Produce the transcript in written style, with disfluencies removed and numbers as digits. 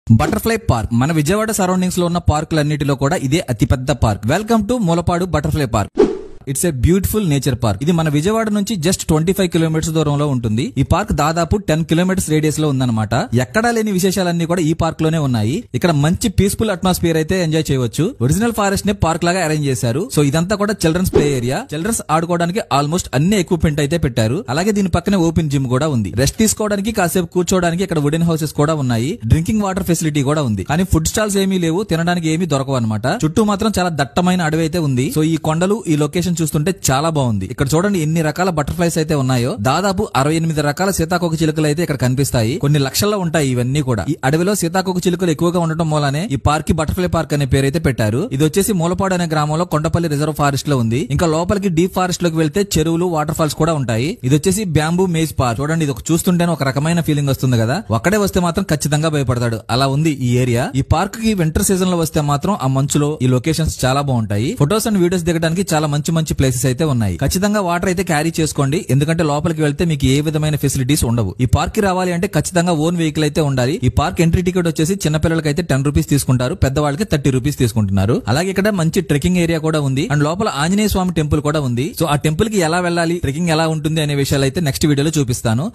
Butterfly park మన Vijayawada surroundings లో ఉన్న పార్కులన్నిటిలో కూడా ఇదే అతిపెద్ద park. Welcome to Mulapadu butterfly park. It's a beautiful nature park. ఇది మన విజయవాడ నుంచి జస్ట్ 25 కిలోమీటర్స్ దూరంలో ఉంటుంది. ఈ పార్క్ దాదాపు 10 కిలోమీటర్స్ రేడియస్ లో ఉందన్నమాట. ఎక్కడా లేని విశేషాలన్నీ కూడా ఈ పార్క్ లోనే ఉన్నాయి. ఇక్కడ మంచి పీస్ఫుల్ అట్మాస్ఫియర్ అయితే ఎంజాయ్ చేయవచ్చు. ఒరిజినల్ ఫారెస్ట్ నే పార్క్ లాగా అరేంజ్ చేశారు. సో ఇదంతా కూడా చిల్డ్రన్స్ ప్లే ఏరియా. చిల్డ్రన్స్ ఆడుకోవడానికి ఆల్మోస్ట్ అన్ని ఎక్విప్మెంట్ అయితే పెట్టారు. అలాగే దీని పక్కనే ఓపెన్ జిమ్ కూడా ఉంది. రెస్ట్ తీసుకోవడానికి కాసేపు కూర్చోవడానికి ఇక్కడ వుడెన్ హౌసెస్ కూడా ఉన్నాయి. డ్రింకింగ్ వాటర్ ఫెసిలిటీ కూడా ఉంది. కానీ ఫుడ్ స్టాల్స్ ఏమీ లేవు, తినడానికి ఏమీ దొరకవు అనమాట. చుట్టూ మాత్రం చాలా దట్టమైన అడవి అయితే ఉంది. సో ఈ కొండలు ఈ లొకేషన్ చూస్తుంటే చాలా బాగుంది. ఇక్కడ చూడండి ఎన్ని రకాల బటర్ఫ్లైస్ అయితే ఉన్నాయో. దాదాపు 68 రకాల సీతాకోక చిలుకలు అయితే ఇక్కడ కనిపిస్తాయి. కొన్ని లక్షల్లో ఉంటాయి ఇవన్నీ కూడా. ఈ అడవిలో సీతాకోక చిలుకలు ఎక్కువగా ఉండటం మూలానే ఈ పార్క్ కి బటర్ఫ్లై పార్క్ అనే పేరు అయితే పెట్టారు. ఇది వచ్చేసి మూలపాడు అనే గ్రామంలో కొండపల్లి రిజర్వ్ ఫారెస్ట్ లో ఉంది. ఇంకా లోపలికి డీప్ ఫారెస్ట్ లోకి వెళ్తే చెరువులు వాటర్ ఫాల్స్ కూడా ఉంటాయి. ఇది వచ్చేసి బ్యాంబూ మేజ్ పార్క్. చూడండి ఇది చూస్తుంటేనే ఒక రకమైన ఫీలింగ్ వస్తుంది కదా. ఒక్కడే వస్తే మాత్రం ఖచ్చితంగా భయపడతాడు. అలా ఉంది ఈ ఏరియా. ఈ పార్క్ కి వింటర్ సీజన్ లో వస్తే మాత్రం ఆ మంచులో ఈ లొకేషన్స్ చాలా బాగుంటాయి. ఫొటోస్ అండ్ వీడియోస్ దిగడానికి చాలా మంచి ప్లేసెస్ అయితే ఉన్నాయి. ఖచ్చితంగా వాటర్ అయితే క్యారీ చేసుకోండి. ఎందుకంటే లోపలికి వెళ్తే మీకు ఏ విధమైన ఫెసిలిటీస్ ఉండవు. ఈ పార్క్ కి రావాలి అంటే ఖచ్చితంగా ఓన్ వెహికల్ అయితే ఉండాలి. ఈ పార్క్ ఎంట్రీ టికెట్ వచ్చేసి చిన్న పిల్లలకి అయితే 10 రూపీస్ తీసుకుంటారు, పెద్దవాళ్ళకి 30 రూపీస్ తీసుకుంటున్నారు. అలాగే ఇక్కడ మంచి ట్రెక్కింగ్ ఏరియా కూడా ఉంది. అండ్ లోపల ఆంజనేయ స్వామి టెంపుల్ కూడా ఉంది. సో ఆ టెంపుల్ కి ఎలా వెళ్ళాలి, ట్రెక్కింగ్ ఎలా ఉంటుంది అనే విషయాలు అయితే నెక్స్ట్ వీడియోలో చూపిస్తాను.